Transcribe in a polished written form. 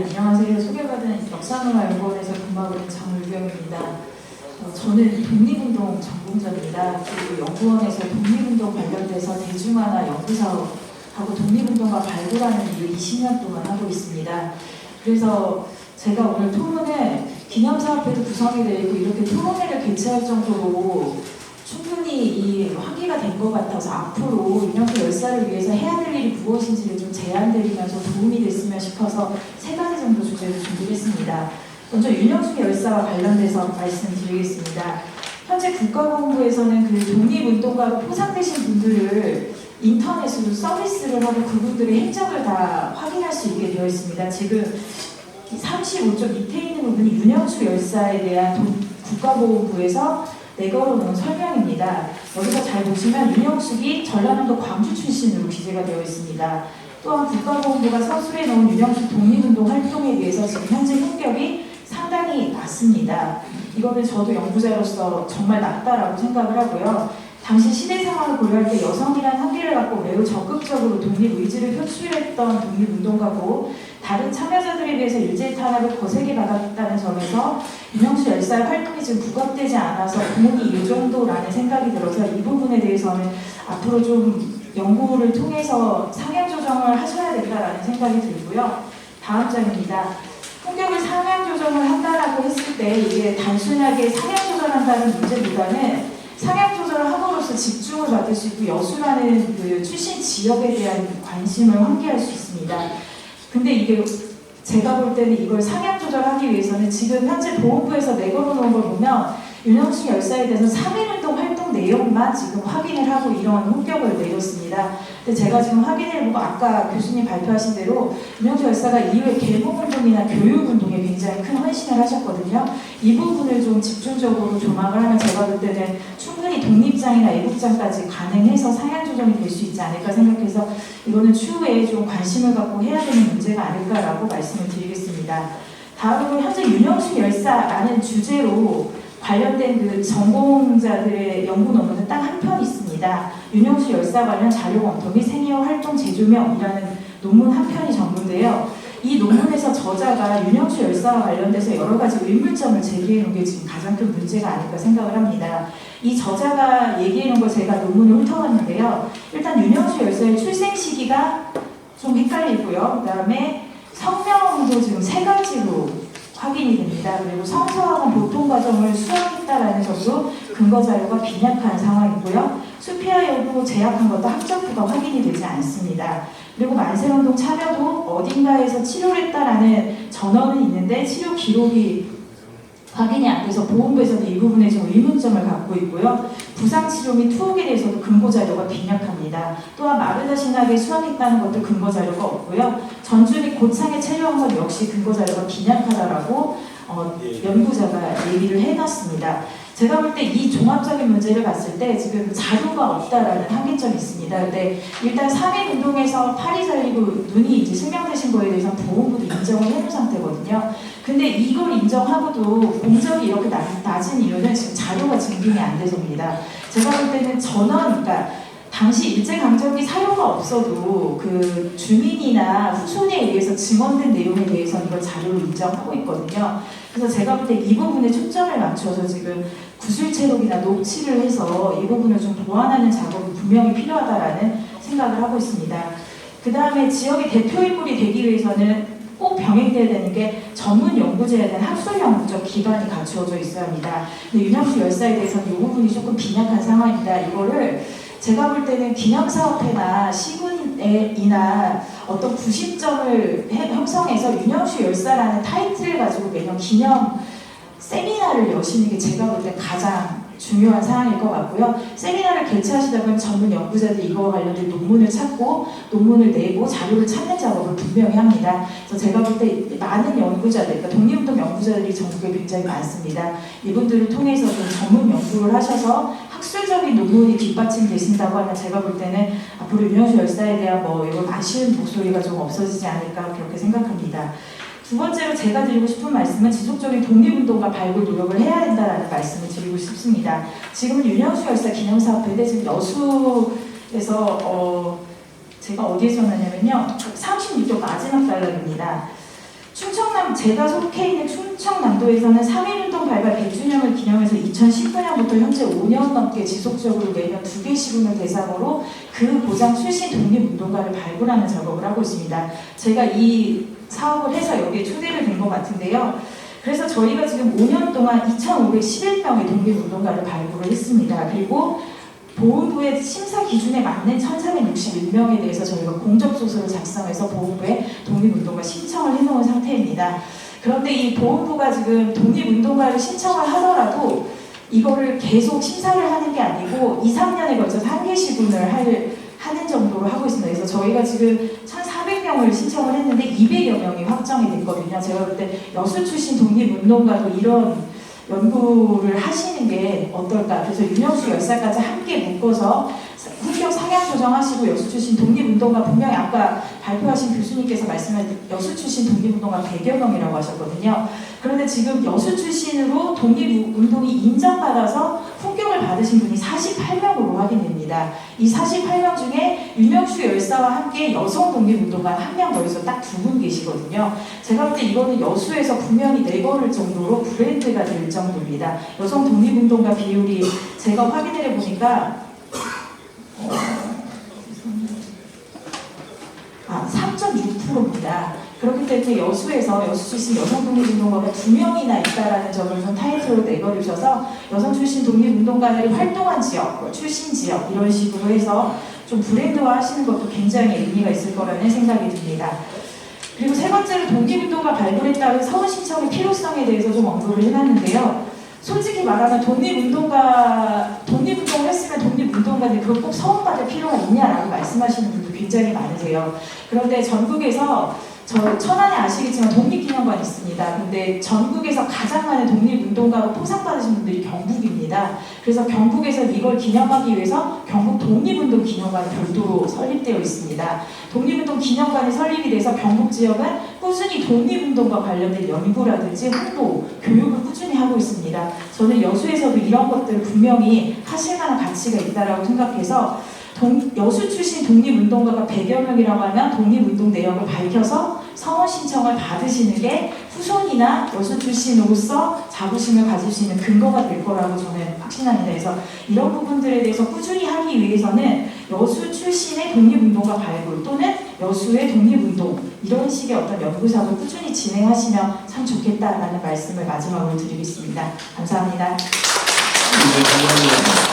안녕하세요. 소개받은 역사문화연구원에서 근무하고 있는 장울경입니다. 저는 독립운동 전공자입니다. 그리고 연구원에서 독립운동 관련돼서 대중화나 연구사업하고 독립운동가 발굴하는 일을 20년 동안 하고 있습니다. 그래서 제가 오늘 토론을 기념사업회도 구성이 되어 있고 이렇게 토론회를 개최할 정도로 충분히 이 환기가 된 것 같아서 앞으로 윤영수 열사를 위해서 해야 될 일이 무엇인지를 좀 제안드리면서 도움이 됐으면 싶어서 3가지 정도 주제를 준비했습니다. 먼저 윤영수 열사와 관련돼서 말씀드리겠습니다. 현재 국가보훈부에서는 그 독립운동가로 포상되신 분들을 인터넷으로 서비스를 하고 그분들의 행적을 다 확인할 수 있게 되어 있습니다. 지금 35쪽 밑에 있는 부분이 윤영수 열사에 대한 국가보훈부에서 내걸어놓은 설명입니다. 여기서 잘 보시면 윤영숙이 전라남도 광주 출신으로 기재가 되어 있습니다. 또한 국가보훈부가 서술해 놓은 윤영숙 독립운동 활동에 대해서 지금 현재 성격이 상당히 낮습니다. 이거는 저도 연구자로서 정말 낮다라고 생각을 하고요. 당시 시대 상황을 고려할 때 여성이란 한계를 갖고 매우 적극적으로 독립 의지를 표출했던 독립운동가고 다른 참여자들에 비해서 일제의 탄압을 거세게 받았다는 점에서 윤영수 열사의 활동이 지금 부각되지 않아서 부모님 이 정도라는 생각이 들어서 이 부분에 대해서는 앞으로 좀 연구를 통해서 상향 조정을 하셔야 된다라는 생각이 들고요. 다음 장입니다. 성격을 상향 조정을 한다라고 했을 때 이게 단순하게 상향 조정한다는 문제보다는 상향 조절을 함으로써 집중을 받을 수 있고 여수라는 그 출신 지역에 대한 관심을 환기할 수 있습니다. 근데 이게 제가 볼 때는 이걸 상향 조절하기 위해서는 지금 현재 보훈부에서 내걸어놓은 걸 보면 윤영숙 열사에 대해서 3.1운동 활동 내용만 지금 확인을 하고 이런 합격을 내렸습니다. 근데 제가 지금 확인해보고 아까 교수님 발표하신 대로 윤영숙 열사가 이후에 계몽운동이나 교육운동에 굉장히 큰 헌신을 하셨거든요. 이 부분을 좀 집중적으로 조망을 하면 제가 볼 때는 충분히 독립장이나 애국장까지 가능해서 상향 조정이 될 수 있지 않을까 생각해서 이거는 추후에 좀 관심을 갖고 해야 되는 문제가 아닐까라고 말씀을 드리겠습니다. 다음으로 현재 윤영숙 열사라는 주제로 관련된 그 전공자들의 연구 논문은 딱 한 편 있습니다. 윤영수 열사 관련 자료 검토 및 생애와 활동 재조명이라는 논문 한 편이 전부인데요. 이 논문에서 저자가 윤영수 열사와 관련돼서 여러 가지 의문점을 제기해 놓은 게 지금 가장 큰 문제가 아닐까 생각을 합니다. 이 저자가 얘기해 놓은 걸 제가 논문을 훑어봤는데요. 일단 윤영수 열사의 출생 시기가 좀 헷갈리고요. 그 다음에 성명도 지금 3가지로 확인이 됩니다. 그리고 성서학원 보통 과정을 수학했다라는 점도 근거 자료가 빈약한 상황이고요. 수피아 여부 제약한 것도 학적부가 확인이 되지 않습니다. 그리고 만세운동 참여도 어딘가에서 치료를 했다라는 전언은 있는데 치료 기록이 확인이 안 돼서 보훈부에서는 이 부분에 좀 의문점을 갖고 있고요. 부상치료 및 투옥에 대해서도 근거 자료가 빈약합니다. 또한 마르다 신학에 수학했다는 것도 근거 자료가 없고요. 전주 및 고창에 체류한 것 역시 근거 자료가 빈약하다라고 연구자가 얘기를 해놨습니다. 제가 볼 때 이 종합적인 문제를 봤을 때 지금 자료가 없다라는 한계점이 있습니다. 근데 일단 3.1운동에서 팔이 잘리고 눈이 이제 실명되신 거에 대해서 보훈부도 인정을 해놓은 상태거든요. 근데 이걸 인정하고도 공적이 이렇게 낮은 이유는 지금 자료가 증빙이 안 돼서입니다. 제가 볼 때는 전원, 그러니까 당시 일제강점기 사료가 없어도 그 주민이나 후손에 의해서 증언된 내용에 대해서 이걸 자료로 인정하고 있거든요. 그래서 제가 볼 때 이 부분에 초점을 맞춰서 지금 구술체록이나 녹취를 해서 이 부분을 좀 보완하는 작업이 분명히 필요하다라는 생각을 하고 있습니다. 그 다음에 지역의 대표인물이 되기 위해서는 꼭 병행돼야 되는 게 전문 연구자에 대한 학술 연구적 기반이 갖추어져 있어야 합니다. 근데 윤영수 열사에 대해서는 이 부분이 조금 빈약한 상황입니다. 이거를 제가 볼 때는 기념사업회나 시군이나 어떤 구심점을 형성해서 윤영수 열사라는 타이틀을 가지고 매년 기념 세미나를 여시는 게 제가 볼 때 가장 중요한 사항일 것 같고요. 세미나를 개최하시다 보면 전문 연구자들이 이거와 관련된 논문을 찾고 논문을 내고 자료를 찾는 작업을 분명히 합니다. 그래서 제가 볼 때 많은 연구자들, 그러니까 독립운동 연구자들이 전국에 굉장히 많습니다. 이분들을 통해서 좀 전문 연구를 하셔서 학술적인 논문이 뒷받침되신다고 하면 제가 볼 때는 앞으로 윤영수 열사에 대한 이런 아쉬운 목소리가 좀 없어지지 않을까 그렇게 생각합니다. 두 번째로 제가 드리고 싶은 말씀은 지속적인 독립운동가 발굴 노력을 해야 된다는 말씀을 드리고 싶습니다. 지금은 윤영수 열사 기념사업회인데 지금 여수에서 제가 어디에 전화냐면요. 36쪽 마지막 단락입니다. 충청 제가 속해 있는 충청남도에서는 3.1운동 발발 100주년을 기념해서 2019년부터 현재 5년 넘게 지속적으로 매년 2개 시군을 대상으로 그 고장 출신 독립운동가를 발굴하는 작업을 하고 있습니다. 제가 이 사업을 해서 여기에 초대를 된 것 같은데요. 그래서 저희가 지금 5년 동안 2,511명의 독립운동가를 발굴을 했습니다. 그리고 보훈부의 심사 기준에 맞는 1,461명에 대해서 저희가 공적소설을 작성해서 보훈부에 독립운동가 신청을 해놓은 상태입니다. 그런데 이 보훈부가 지금 독립운동가를 신청을 하더라도 이거를 계속 심사를 하는 게 아니고 2, 3년에 걸쳐서 한 개 시군을 하는 정도로 하고 있습니다. 그래서 저희가 지금 1,400명을 신청을 했는데 200여 명이 확정이 됐거든요. 제가 볼 때 여수 출신 독립운동가도 이런 연구를 하시는 게 어떨까. 그래서 윤영수 열사까지 함께 묶어서 훈격 상향 조정하시고 여수 출신 독립운동가 분명히 아까 발표하신 교수님께서 말씀하신 여수 출신 독립운동가 100여 명이라고 하셨거든요. 그런데 지금 여수 출신으로 독립운동이 인정받아서 훈격을 받으신 분이 48명으로 확인됩니다. 이 48명 중에 윤영수 열사와 함께 여성 독립운동가 1명 더 있어 딱 2분 계시거든요. 제가 볼 때 이거는 여수에서 분명히 내걸을 정도로 브랜드가 될 정도입니다. 여성 독립운동가 비율이 제가 확인을 해보니까 3.6%입니다. 그렇기 때문에 여수에서 여수 출신 여성 독립운동가가 2명이나 있다라는 점을 좀 타이틀로 내걸으셔서 여성 출신 독립운동가들이 활동한 지역, 출신 지역 이런 식으로 해서 좀 브랜드화 하시는 것도 굉장히 의미가 있을 거라는 생각이 듭니다. 그리고 세 번째로 독립운동가 발굴에 따른 서원 신청의 필요성에 대해서 좀 언급을 해놨는데요. 솔직히 말하면 독립운동을 했으면 독립운동가들이 그걸 꼭 서원받을 필요가 있냐라고 말씀하시는 분도 굉장히 많으세요. 그런데 전국에서 천안에 아시겠지만 독립기념관이 있습니다. 근데 전국에서 가장 많은 독립운동가로 포상받으신 분들이 경북입니다. 그래서 경북에서 이걸 기념하기 위해서 경북 독립운동 기념관이 별도로 설립되어 있습니다. 독립운동 기념관이 설립이 돼서 경북 지역은 꾸준히 독립운동과 관련된 연구라든지 홍보, 교육을 꾸준히 하고 있습니다. 저는 여수에서도 이런 것들을 분명히 하실 만한 가치가 있다고 생각해서 여수 출신 독립운동가가 100여 명이라고 하면 독립운동 내역을 밝혀서 서원 신청을 받으시는 게 후손이나 여수 출신으로서 자부심을 가질 수 있는 근거가 될 거라고 저는 확신합니다. 그래서 이런 부분들에 대해서 꾸준히 하기 위해서는 여수 출신의 독립운동가 발굴 또는 여수의 독립운동 이런 식의 어떤 연구사도 꾸준히 진행하시면 참 좋겠다라는 말씀을 마지막으로 드리겠습니다. 감사합니다. 네, 감사합니다.